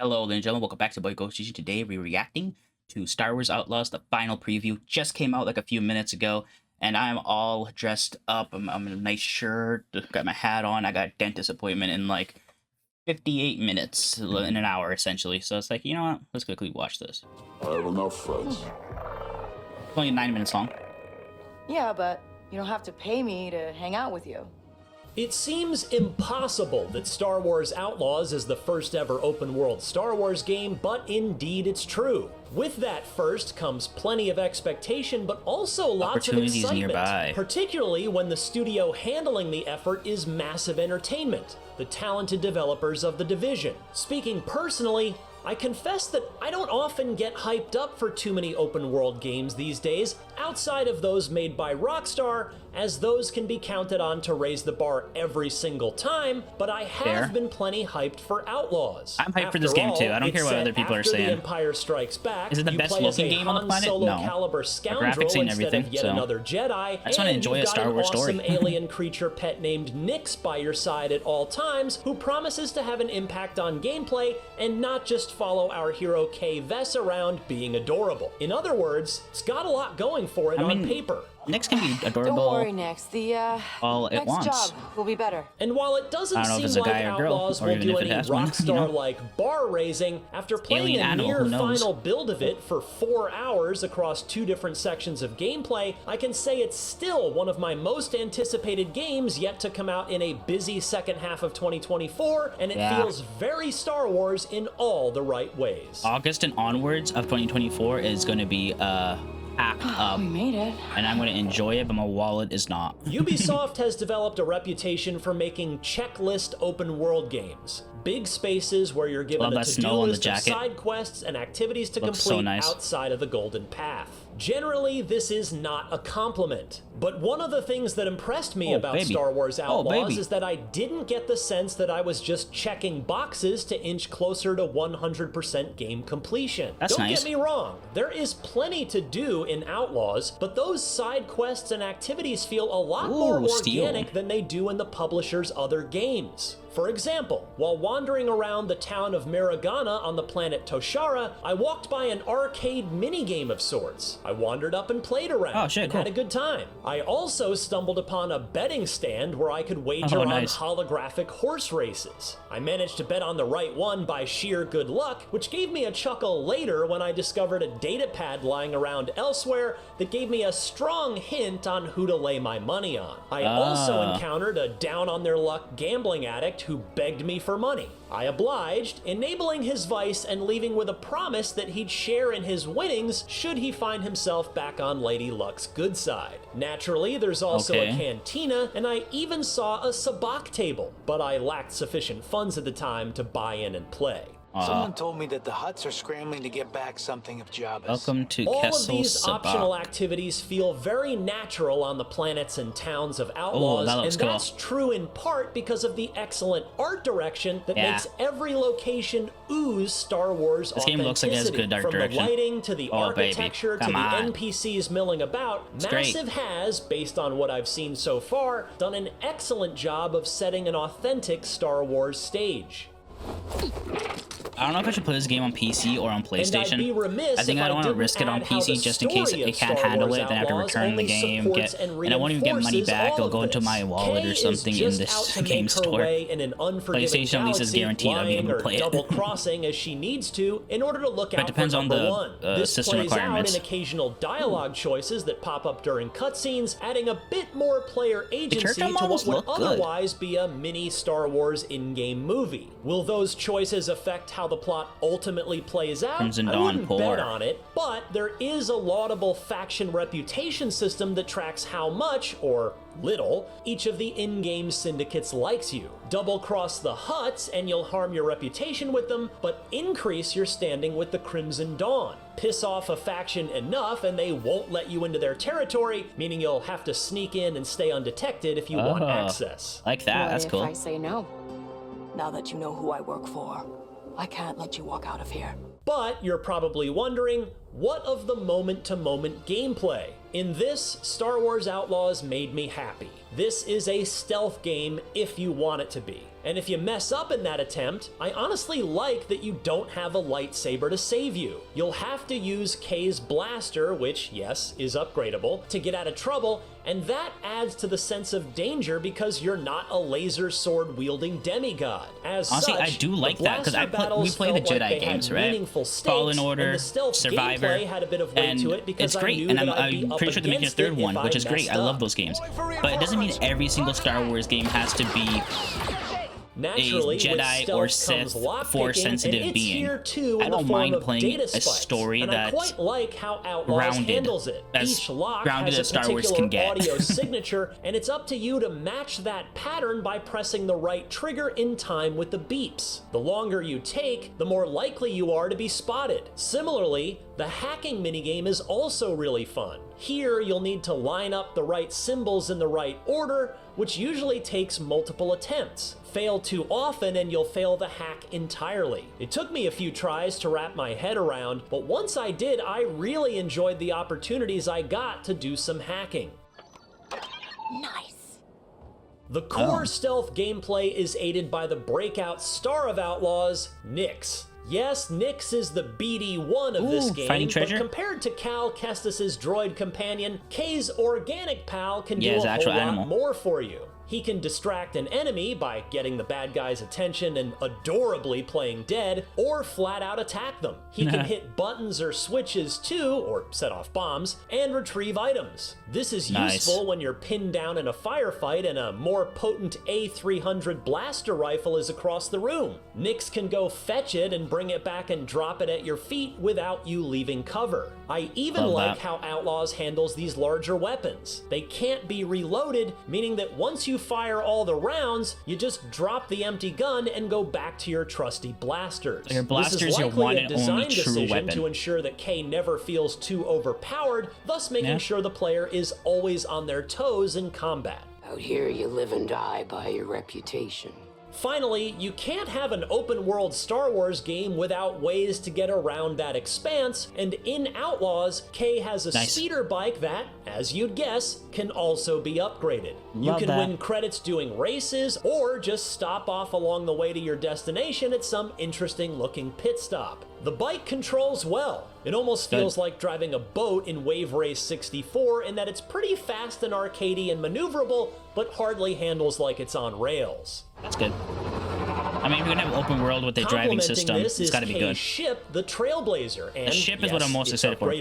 Hello, ladies and gentlemen. Welcome back to Boy GhostGG. Today, we're reacting to Star Wars Outlaws. The final preview just came out like a few minutes ago, and I'm all dressed up. I'm in a nice shirt, got my hat on. I got a dentist appointment in like 58 minutes, in an hour essentially. So it's like, you know what? Let's quickly watch this. I have enough friends. It's only 9 minutes long. Yeah, but you don't have to pay me to hang out with you. It seems impossible that Star Wars Outlaws is the first ever open-world Star Wars game, but indeed it's true. With that first comes plenty of expectation, but also lots of excitement, nearby. Particularly when the studio handling the effort is massive entertainment, the talented developers of The Division. Speaking personally, I confess that I don't often get hyped up for too many open-world games these days, outside of those made by Rockstar, as those can be counted on to raise the bar every single time, but I have been plenty hyped for Outlaws. I'm hyped for this game too. I don't care what other people are saying. Empire Strikes Back, is it the best looking game on the planet? No. Caliber scoundrel and everything. Yet another Jedi, I just want to enjoy a Star Wars story. Awesome alien creature pet named Nyx by your side at all times, who promises to have an impact on gameplay and not just follow our hero Kay Vess around being adorable. In other words, it's got a lot going for it on paper. Nyx can be adorable. Don't worry, Nyx. The all at next once. job will be better. And while it doesn't seem like Outlaws will do any Rockstar-like bar raising, after playing a near final build of it for 4 hours across 2 different sections of gameplay, I can say it's still one of my most anticipated games yet to come out in a busy second half of 2024, and it feels very Star Wars in all the right ways. August and onwards of 2024 is going to be we made it. And I'm going to enjoy it, but my wallet is not. Ubisoft has developed a reputation for making checklist open world games. Big spaces where you're given a to-do list of side quests and activities to complete outside of the golden path. Generally, this is not a compliment. But one of the things that impressed me about Star Wars Outlaws is that I didn't get the sense that I was just checking boxes to inch closer to 100% game completion. Don't get me wrong, there is plenty to do in Outlaws, but those side quests and activities feel a lot more organic than they do in the publisher's other games. For example, while wandering around the town of Maragana on the planet Toshara, I walked by an arcade minigame of sorts. I wandered up and played around and had a good time. I also stumbled upon a betting stand where I could wager on holographic horse races. I managed to bet on the right one by sheer good luck, which gave me a chuckle later when I discovered a datapad lying around elsewhere that gave me a strong hint on who to lay my money on. I also encountered a down-on-their-luck gambling addict who begged me for money. I obliged, enabling his vice and leaving with a promise that he'd share in his winnings should he find himself back on Lady Luck's good side. Naturally, there's also a cantina, and I even saw a sabacc table, but I lacked sufficient funds at the time to buy in and play. Someone told me that the Hutts are scrambling to get back something of Jabba's. Welcome to All Kessel of these Sabacc. optional activities feel very natural on the planets and towns of Outlaws, and that's true in part because of the excellent art direction that makes every location ooze Star Wars authenticity. This game looks like it has good art direction. From the lighting to the architecture to the NPCs milling about, Massive has, based on what I've seen so far, done an excellent job of setting an authentic Star Wars stage. I don't know if I should put this game on PC or on PlayStation. I think I don't want to risk it on PC just in case it can't handle it. Then I have to return the game, and I won't even get money back. It'll go into my wallet or something in this game store. PlayStation at least is guaranteed I'll be able to play it. Double-crossing as she needs to in order to look out. But it depends on the system requirements. In occasional dialogue choices that pop up during cutscenes, adding a bit more player agency to what would otherwise be a mini Star Wars in-game movie. Will those choices affect how the plot ultimately plays out? I wouldn't bet on it, but there is a laudable faction reputation system that tracks how much, or little, each of the in-game syndicates likes you. Double-cross the Hutts and you'll harm your reputation with them, but increase your standing with the Crimson Dawn. Piss off a faction enough and they won't let you into their territory, meaning you'll have to sneak in and stay undetected if you want access. Like that, that's cool. If I say no? Now that you know who I work for, I can't let you walk out of here. But you're probably wondering, What of the moment-to-moment gameplay? In this, Star Wars Outlaws made me happy. This is a stealth game if you want it to be. And if you mess up in that attempt, I honestly like that you don't have a lightsaber to save you. You'll have to use Kay's blaster, which, yes, is upgradable, to get out of trouble, and that adds to the sense of danger because you're not a laser sword wielding demigod. As honestly, such, I do like that because we play the Jedi games, right? Fallen Order, Survivor, had a bit of weight and to it because it's great. And I'm pretty sure they're making a third one, which is great. I love those games, but it doesn't mean every single Star Wars game has to be Naturally, a Jedi or Sith Force-sensitive being. I don't mind playing a story that's quite like how Outlaws handles it. Each lock has a Star Wars particular can get. audio signature, and it's up to you to match that pattern by pressing the right trigger in time with the beeps. The longer you take, the more likely you are to be spotted. Similarly, the hacking minigame is also really fun. Here, you'll need to line up the right symbols in the right order, which usually takes multiple attempts. Fail too often and you'll fail the hack entirely. It took me a few tries to wrap my head around, but once I did, I really enjoyed the opportunities I got to do some hacking. Nice. The core stealth gameplay is aided by the breakout star of Outlaws, Nyx. Yes, Nyx is the BD1 of this game, but compared to Cal Kestis's droid companion, Kay's organic pal can do a whole lot more for you. He can distract an enemy by getting the bad guy's attention and adorably playing dead, or flat out attack them. He can hit buttons or switches too, or set off bombs, and retrieve items. This is useful when you're pinned down in a firefight and a more potent A300 blaster rifle is across the room. Nyx can go fetch it and bring it back and drop it at your feet without you leaving cover. I even like how Outlaws handles these larger weapons. They can't be reloaded, meaning that once you fire all the rounds, you just drop the empty gun and go back to your trusty blasters. Your blaster's your one and only true weapon. To ensure that Kay never feels too overpowered, thus making sure the player is always on their toes in combat. Out here, you live and die by your reputation. Finally, you can't have an open-world Star Wars game without ways to get around that expanse, and in Outlaws, Kay has a speeder bike that, as you'd guess, can also be upgraded. You can win credits doing races, or just stop off along the way to your destination at some interesting-looking pit stop. The bike controls well. It almost feels like driving a boat in Wave Race 64 in that it's pretty fast and arcadey and maneuverable, but hardly handles like it's on rails. That's good. I mean, if you're gonna have open world with a driving system, it's gotta be good. Ship, the Trailblazer, and the ship is what I'm most excited for.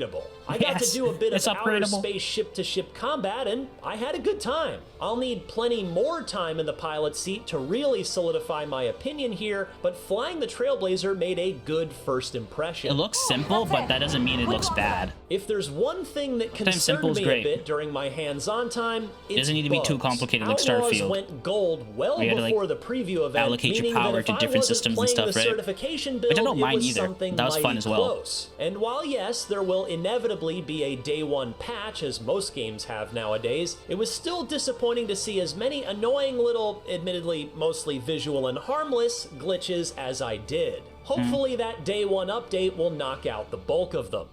I got to do a bit of outer space ship-to-ship combat, and I had a good time. I'll need plenty more time in the pilot seat to really solidify my opinion here, but flying the Trailblazer made a good first impression. It looks simple, but that doesn't mean it looks bad. If there's one thing that concerned me a bit during my hands-on time, it doesn't need to be too complicated like Starfield. Outlaws went gold well before the preview event, allocate your power to different systems and stuff, right? Which I don't mind either. That was fun as well. And while yes, there will inevitably be a day one patch, as most games have nowadays, it was still disappointing to see as many annoying little, admittedly mostly visual and harmless, glitches as I did. Hopefully that day one update will knock out the bulk of them.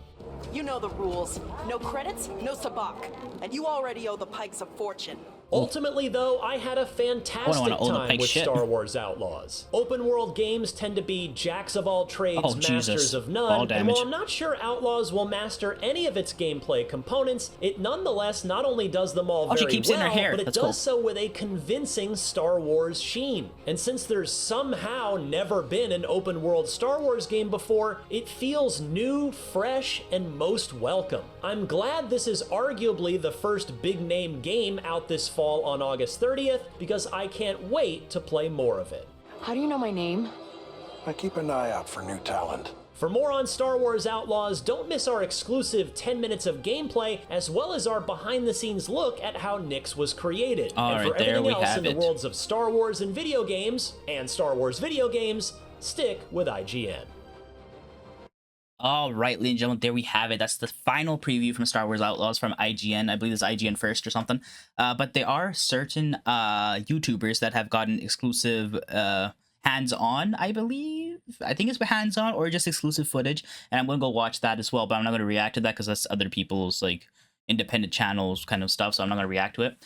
You know the rules. No credits, no sabak. And you already owe the Pikes a fortune. Ultimately, though, I had a fantastic time with Star Wars Outlaws. Open world games tend to be jacks of all trades, masters of none, and while I'm not sure Outlaws will master any of its gameplay components, it nonetheless not only does them all very well, but it does so with a convincing Star Wars sheen. And since there's somehow never been an open world Star Wars game before, it feels new, fresh, and most welcome. I'm glad this is arguably the first big name game out this fall on August 30th, because I can't wait to play more of it. How do you know my name? I keep an eye out for new talent. For more on Star Wars Outlaws, don't miss our exclusive 10 minutes of gameplay, as well as our behind-the-scenes look at how Nyx was created. And for everything else in the worlds of Star Wars and video games, and Star Wars video games, stick with IGN. All right, ladies and gentlemen, there we have it. That's the final preview from Star Wars Outlaws from IGN. I believe it's IGN first or something. But there are certain YouTubers that have gotten exclusive hands-on, I believe. I think it's hands-on or just exclusive footage, and I'm gonna go watch that as well, but I'm not gonna react to that because that's other people's like independent channels kind of stuff, so I'm not gonna react to it.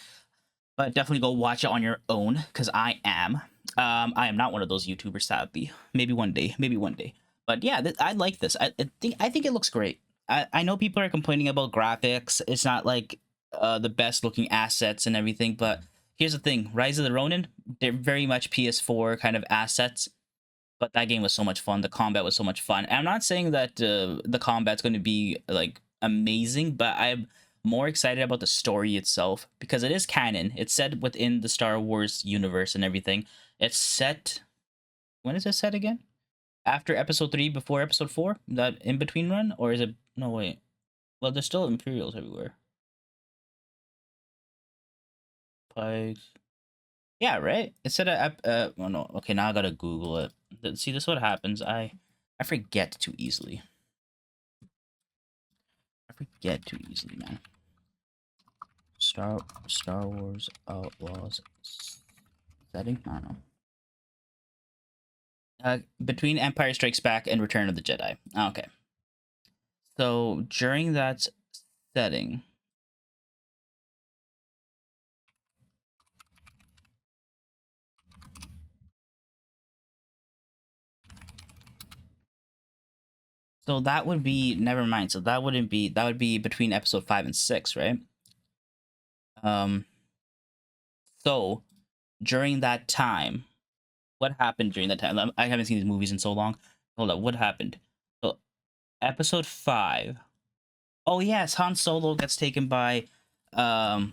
But definitely go watch it on your own, because I am. I am not one of those YouTubers, sadly. Maybe one day, but yeah, I like this. I think it looks great. I know people are complaining about graphics. It's not like the best looking assets and everything, but here's the thing: Rise of the Ronin, they're very much PS4 kind of assets, but that game was so much fun. The combat was so much fun. And I'm not saying that the combat's going to be like amazing, but I'm more excited about the story itself because it is canon. It's set within the Star Wars universe and everything. It's set. When is it set again? After Episode 3, before Episode 4? That in between run, or is it? No, wait. Well, there's still Imperials everywhere. Pikes. Yeah, right. It said oh no. Okay, now I gotta Google it. See, this is what happens. I forget too easily. I forget too easily, man. Star Wars Outlaws setting. I don't know. Between Empire Strikes Back and Return of the Jedi. Okay. So during that setting. So that would be, never mind. So that wouldn't be, that would be between episode 5 and 6, right? So during that time, what happened during that time? I haven't seen these movies in so long. Hold up, what happened? So episode 5. Oh yes, Han Solo gets taken by Boba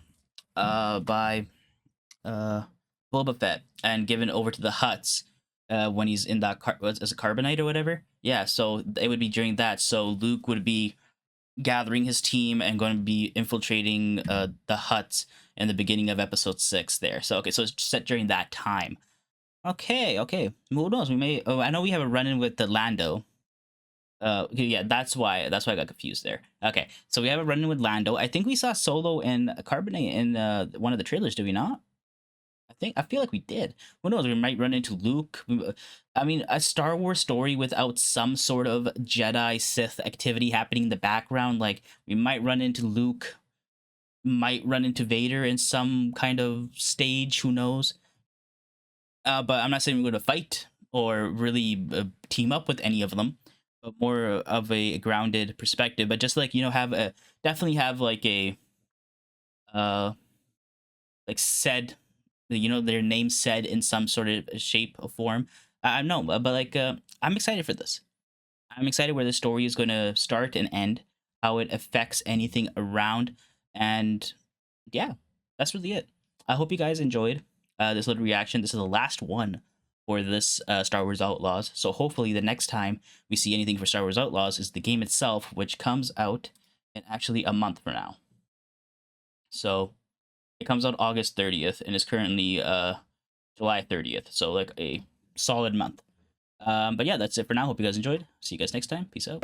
Fett and given over to the Hutts when he's in that as a carbonite or whatever. Yeah, so it would be during that. So Luke would be gathering his team and going to be infiltrating the Hutts in the beginning of episode 6 there. So okay, so it's set during that time. Okay. Who knows? We may. Oh, I know we have a run-in with the Lando. Yeah, that's why I got confused there. Okay, so we have a run-in with Lando. I think we saw Solo and Carbonate in one of the trailers. Did we not? I feel like we did. Who knows? We might run into Luke. I mean, a Star Wars story without some sort of Jedi Sith activity happening in the background. Like we might run into Luke, might run into Vader in some kind of stage. Who knows? But I'm not saying we're going to fight or really team up with any of them. But more of a grounded perspective. But just like definitely have like a like said. Their name said in some sort of shape or form. I know, but like I'm excited for this. I'm excited where the story is going to start and end, how it affects anything around, and yeah, that's really it. I hope you guys enjoyed this little reaction. This is the last one for this Star Wars Outlaws, so hopefully the next time we see anything for Star Wars Outlaws is the game itself, which comes out in actually a month from now. So it comes out August 30th and is currently July 30th. So like a solid month. But yeah, that's it for now. Hope you guys enjoyed. See you guys next time. Peace out.